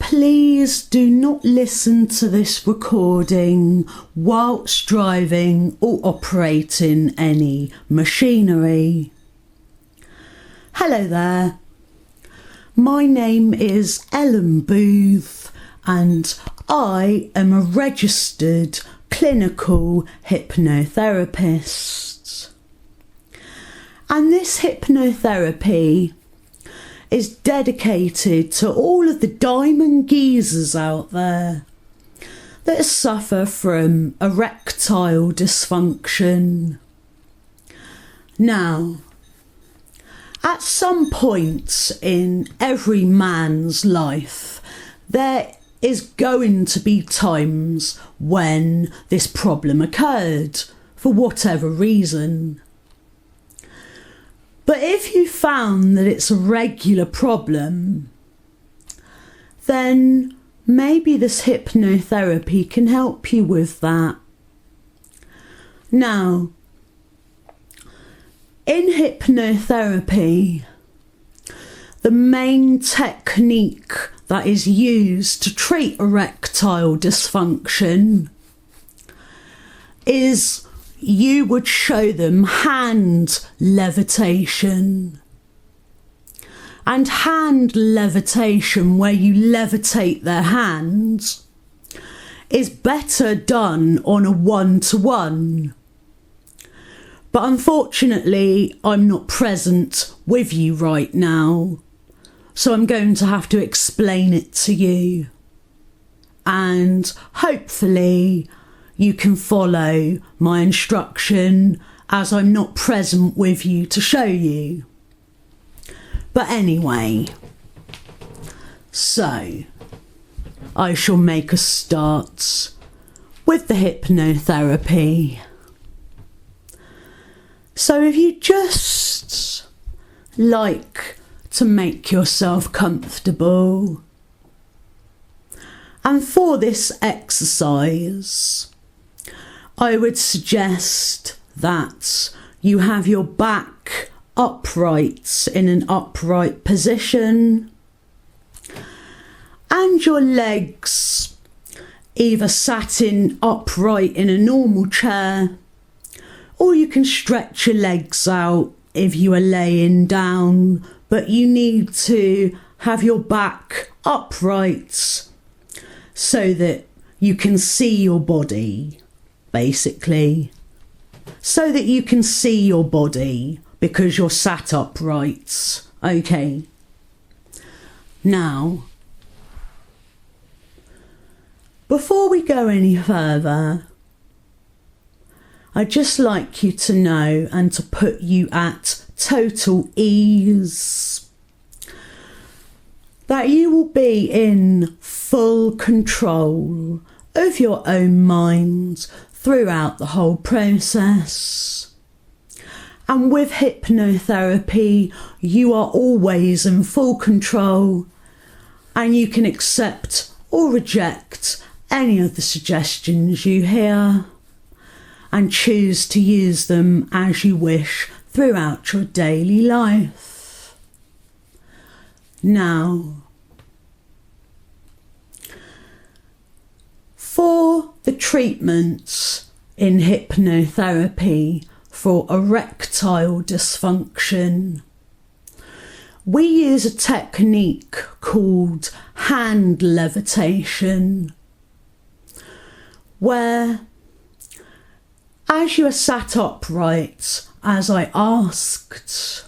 please do not listen to this recording whilst driving or operating any machinery. Hello there. My name is Ellen Booth and I am a registered clinical hypnotherapist. And this hypnotherapy is dedicated to all of the diamond geezers out there that suffer from erectile dysfunction. Now, at some point in every man's life, there is going to be times when this problem occurred, for whatever reason. But if you found that it's a regular problem, then maybe this hypnotherapy can help you with that. Now, in hypnotherapy, the main technique that is used to treat erectile dysfunction is you would show them hand levitation. And hand levitation, where you levitate their hands, is better done on a one-to-one. But unfortunately, I'm not present with you right now, so I'm going to have to explain it to you. And hopefully you can follow my instruction as I'm not present with you to show you. But anyway, so I shall make a start with the hypnotherapy. So if you just like to make yourself comfortable, and for this exercise, I would suggest that you have your back upright in an upright position and your legs either sat in upright in a normal chair, or you can stretch your legs out if you are laying down, but you need to have your back upright so that you can see your body. Basically, so that you can see your body because you're sat upright. Okay. Now, before we go any further, I'd just like you to know and to put you at total ease that you will be in full control of your own mind throughout the whole process. And with hypnotherapy, you are always in full control and you can accept or reject any of the suggestions you hear and choose to use them as you wish throughout your daily life. Now, for the treatment in hypnotherapy for erectile dysfunction, we use a technique called hand levitation, where as you are sat upright, as I asked,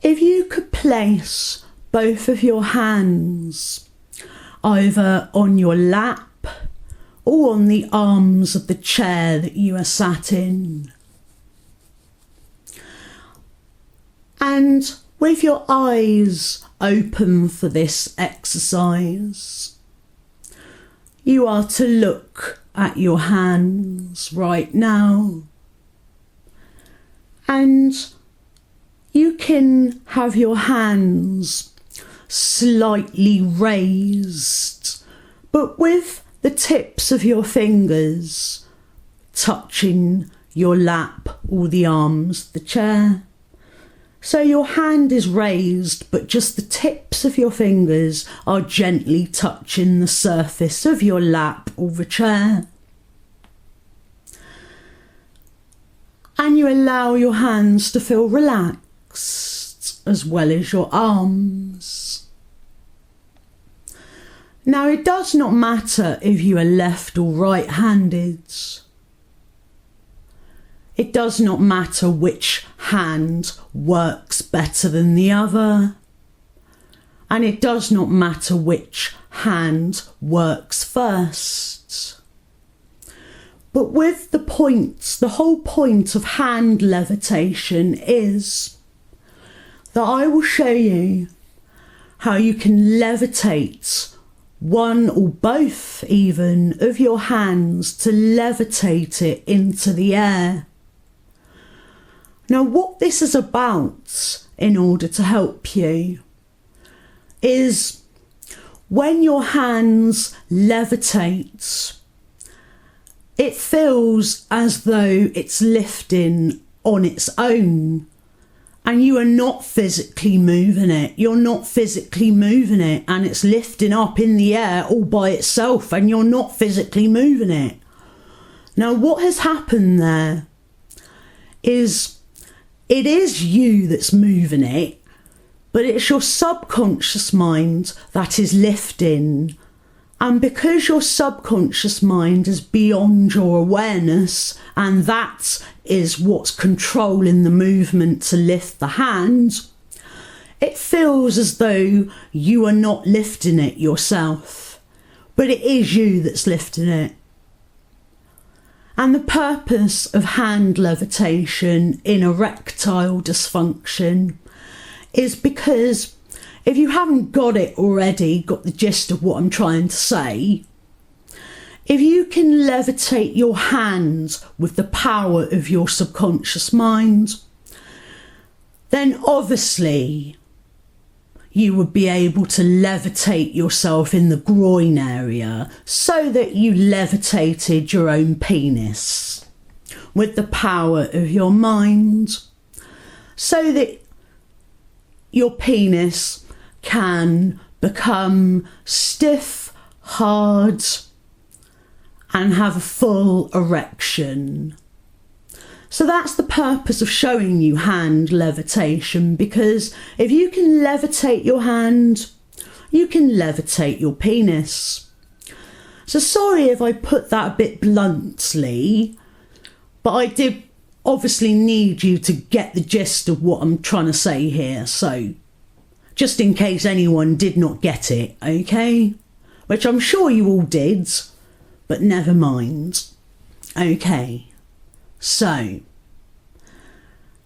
if you could place both of your hands either on your lap or on the arms of the chair that you are sat in. And with your eyes open for this exercise, you are to look at your hands right now. And you can have your hands slightly raised, but with the tips of your fingers touching your lap or the arms of the chair. So your hand is raised, but just the tips of your fingers are gently touching the surface of your lap or the chair. And you allow your hands to feel relaxed, as well as your arms. Now, it does not matter if you are left or right-handed. It does not matter which hand works better than the other. And it does not matter which hand works first. But with the whole point of hand levitation is that I will show you how you can levitate one or both even of your hands, to levitate it into the air. Now, what this is about, in order to help you, is when your hands levitate, it feels as though it's lifting on its own, and you are not physically moving it. You're not physically moving it, and it's lifting up in the air all by itself, and you're not physically moving it. Now, what has happened there is it is you that's moving it, but it's your subconscious mind that is lifting. And because your subconscious mind is beyond your awareness, and that is what's controlling the movement to lift the hand, it feels as though you are not lifting it yourself, but it is you that's lifting it. And the purpose of hand levitation in erectile dysfunction is because, if you haven't got the gist of what I'm trying to say, if you can levitate your hands with the power of your subconscious mind, then obviously you would be able to levitate yourself in the groin area, so that you levitated your own penis with the power of your mind, so that your penis can become stiff, hard, and have a full erection. So that's the purpose of showing you hand levitation, because if you can levitate your hand, you can levitate your penis. So sorry if I put that a bit bluntly, but I did obviously need you to get the gist of what I'm trying to say here. So just in case anyone did not get it, okay? Which I'm sure you all did, but never mind. Okay. So,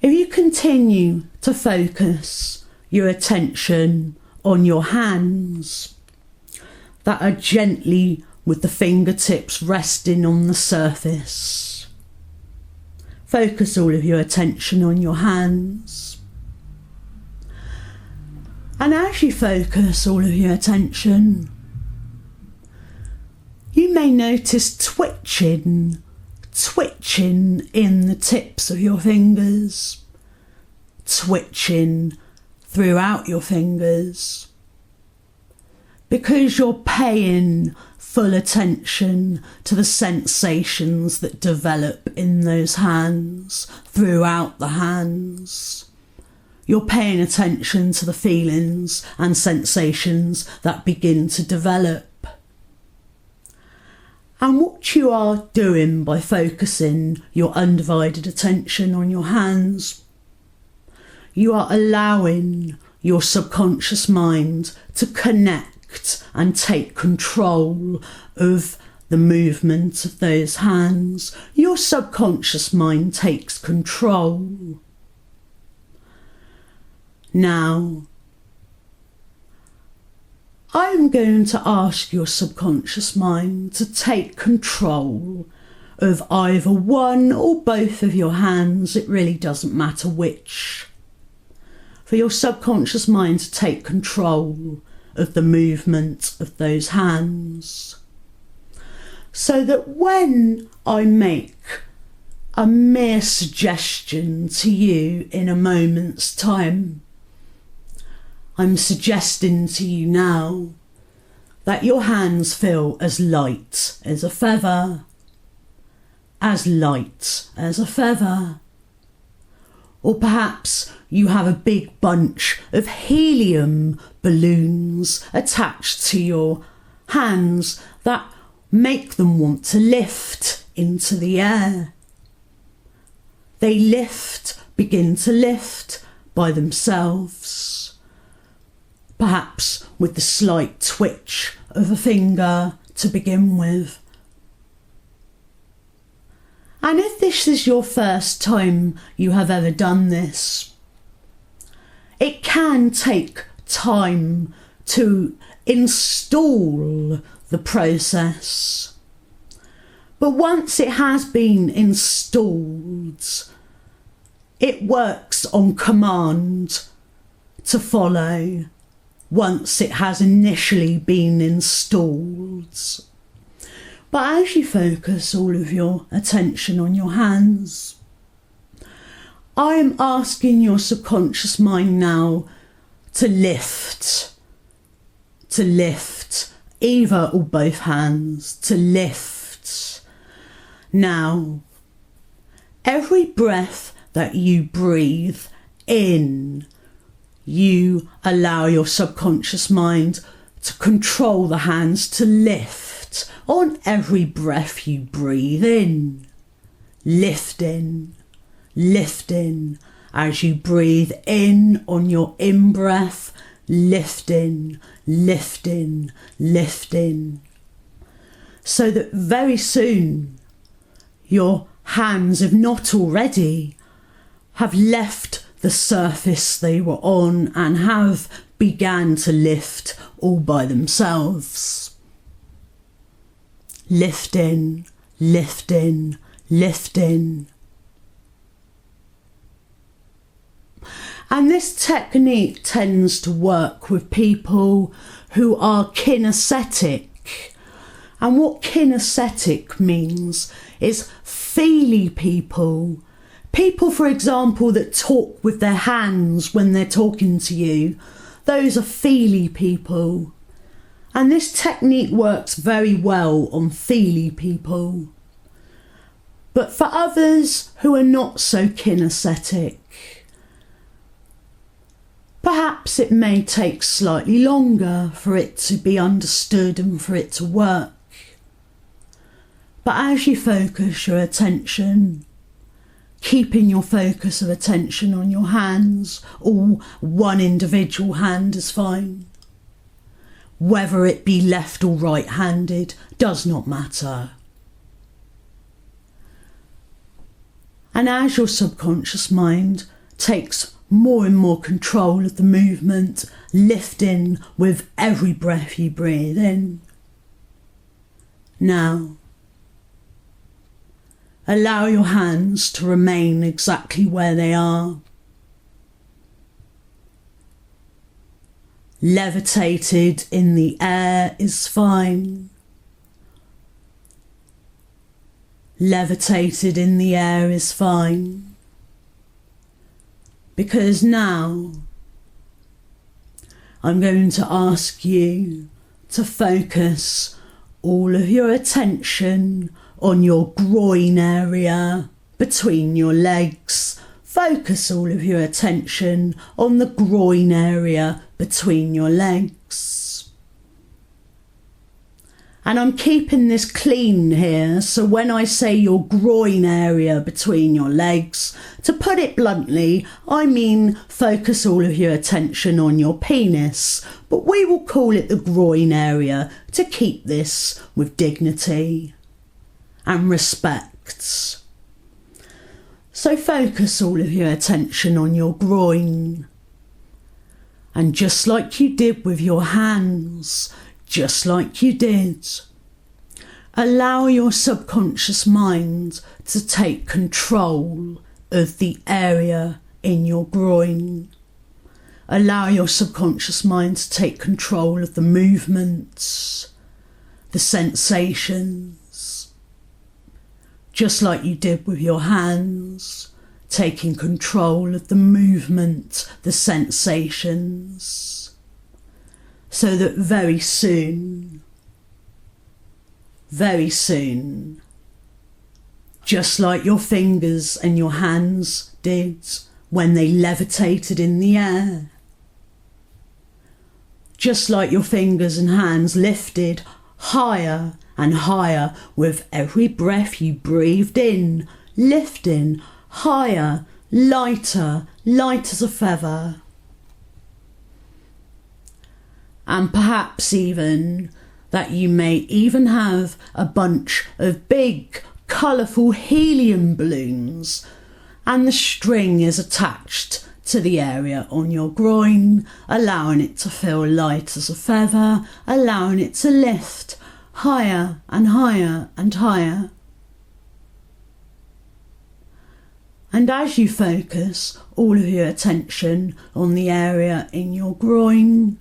if you continue to focus your attention on your hands that are gently with the fingertips resting on the surface, focus all of your attention on your hands. And as you focus all of your attention, you may notice twitching in the tips of your fingers, twitching throughout your fingers, because you're paying full attention to the sensations that develop in those hands, throughout the hands. You're paying attention to the feelings and sensations that begin to develop. And what you are doing by focusing your undivided attention on your hands, you are allowing your subconscious mind to connect and take control of the movement of those hands. Your subconscious mind takes control. Now, I'm going to ask your subconscious mind to take control of either one or both of your hands. It really doesn't matter which. For your subconscious mind to take control of the movement of those hands, so that when I make a mere suggestion to you in a moment's time. I'm suggesting to you now that your hands feel as light as a feather, as light as a feather. Or perhaps you have a big bunch of helium balloons attached to your hands that make them want to lift into the air. They begin to lift by themselves, perhaps with the slight twitch of a finger to begin with. And if this is your first time you have ever done this, it can take time to install the process. But once it has been installed, it works on command to follow once it has initially been installed. But as you focus all of your attention on your hands, I am asking your subconscious mind now to lift either or both hands, to lift. Now, every breath that you breathe in, you allow your subconscious mind to control the hands to lift on every breath you breathe in. Lifting as you breathe in on your in-breath, lifting. So that very soon your hands, if not already, have left the surface they were on and have began to lift all by themselves. Lifting. And this technique tends to work with people who are kinesthetic. And what kinesthetic means is feely people. People, for example, that talk with their hands when they're talking to you. Those are feely people. And this technique works very well on feely people. But for others who are not so kinesthetic, perhaps it may take slightly longer for it to be understood and for it to work. But as you focus your attention, keeping your focus of attention on your hands, or one individual hand is fine. Whether it be left or right-handed does not matter. And as your subconscious mind takes more and more control of the movement, lifting with every breath you breathe in. Now, allow your hands to remain exactly where they are. Levitated in the air is fine. Levitated in the air is fine. Because now I'm going to ask you to focus all of your attention on your groin area between your legs. Focus all of your attention on the groin area between your legs. And I'm keeping this clean here, so when I say your groin area between your legs, to put it bluntly, I mean focus all of your attention on your penis, but we will call it the groin area to keep this with dignity and respect. So focus all of your attention on your groin. And just like you did with your hands, just like you did, allow your subconscious mind to take control of the area in your groin. Allow your subconscious mind to take control of the movements, the sensations, just like you did with your hands, taking control of the movement, the sensations, so that very soon, just like your fingers and your hands did when they levitated in the air, just like your fingers and hands lifted higher and higher with every breath you breathed in, lifting higher, lighter, light as a feather. And perhaps even that you may even have a bunch of big, colourful helium balloons, and the string is attached to the area on your groin, allowing it to feel light as a feather, allowing it to lift higher and higher and higher. And as you focus all of your attention on the area in your groin,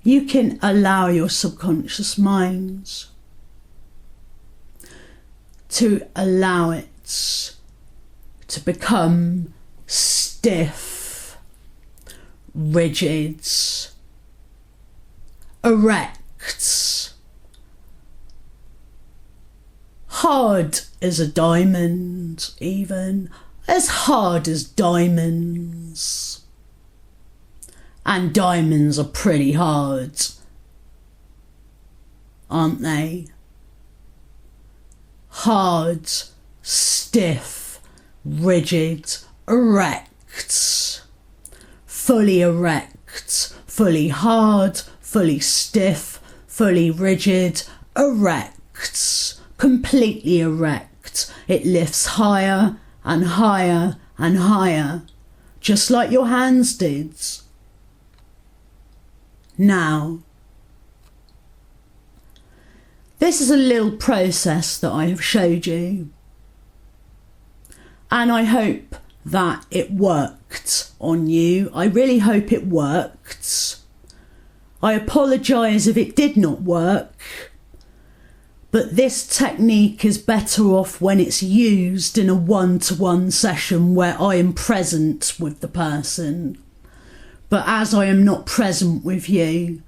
you can allow your subconscious mind to allow it to become stiff, rigid, erect, hard as a diamond, even as hard as diamonds. And diamonds are pretty hard, aren't they? Hard, stiff, rigid, erect, fully hard, fully stiff, fully rigid, erect, completely erect. It lifts higher and higher and higher, just like your hands did. Now, this is a little process that I have showed you, and I hope that it worked on you. I really hope it worked. I apologise if it did not work, but this technique is better off when it's used in a one-to-one session where I am present with the person. But as I am not present with you,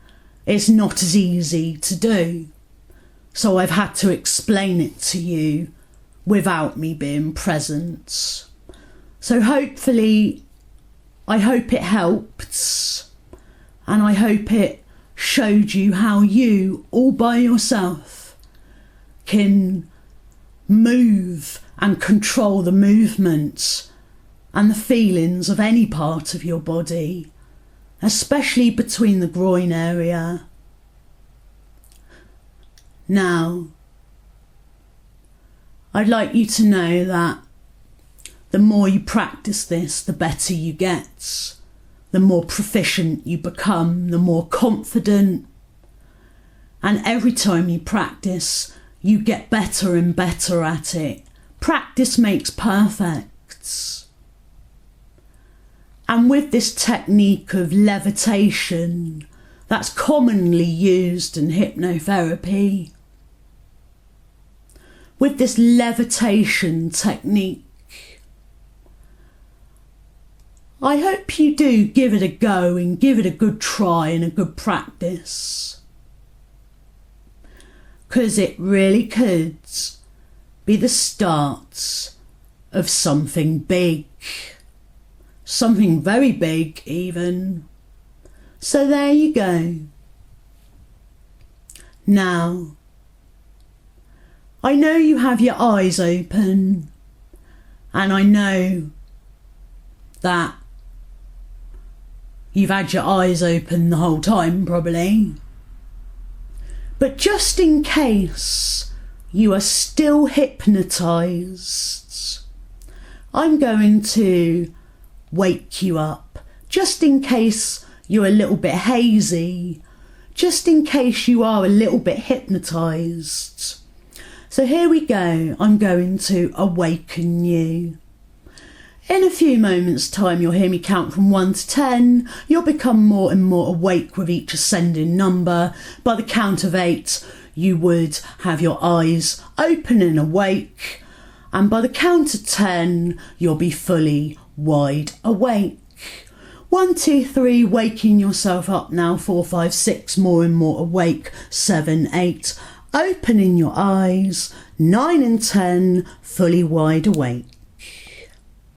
it's not as easy to do. So I've had to explain it to you without me being present. So hopefully, I hope it helped, and I hope it showed you how you, all by yourself, can move and control the movements and the feelings of any part of your body, especially between the groin area. Now, I'd like you to know that the more you practice this, the better you get, the more proficient you become, the more confident, and every time you practice, you get better and better at it. Practice makes perfect. And with this technique of levitation that's commonly used in hypnotherapy, with this levitation technique, I hope you do give it a go and give it a good try and a good practice. Because it really could be the start of something big. Something very big even. So there you go. Now, I know you have your eyes open, and I know that you've had your eyes open the whole time probably. But just in case you are still hypnotised, I'm going to wake you up, just in case you're a little bit hazy, just in case you are a little bit hypnotised. So here we go, I'm going to awaken you. In a few moments' time, you'll hear me count from 1 to 10. You'll become more and more awake with each ascending number. By the count of 8, you would have your eyes open and awake. And by the count of 10, you'll be fully wide awake. 1, 2, 3, waking yourself up now. 4, 5, 6, more and more awake. 7, 8, opening your eyes. 9 and 10, fully wide awake.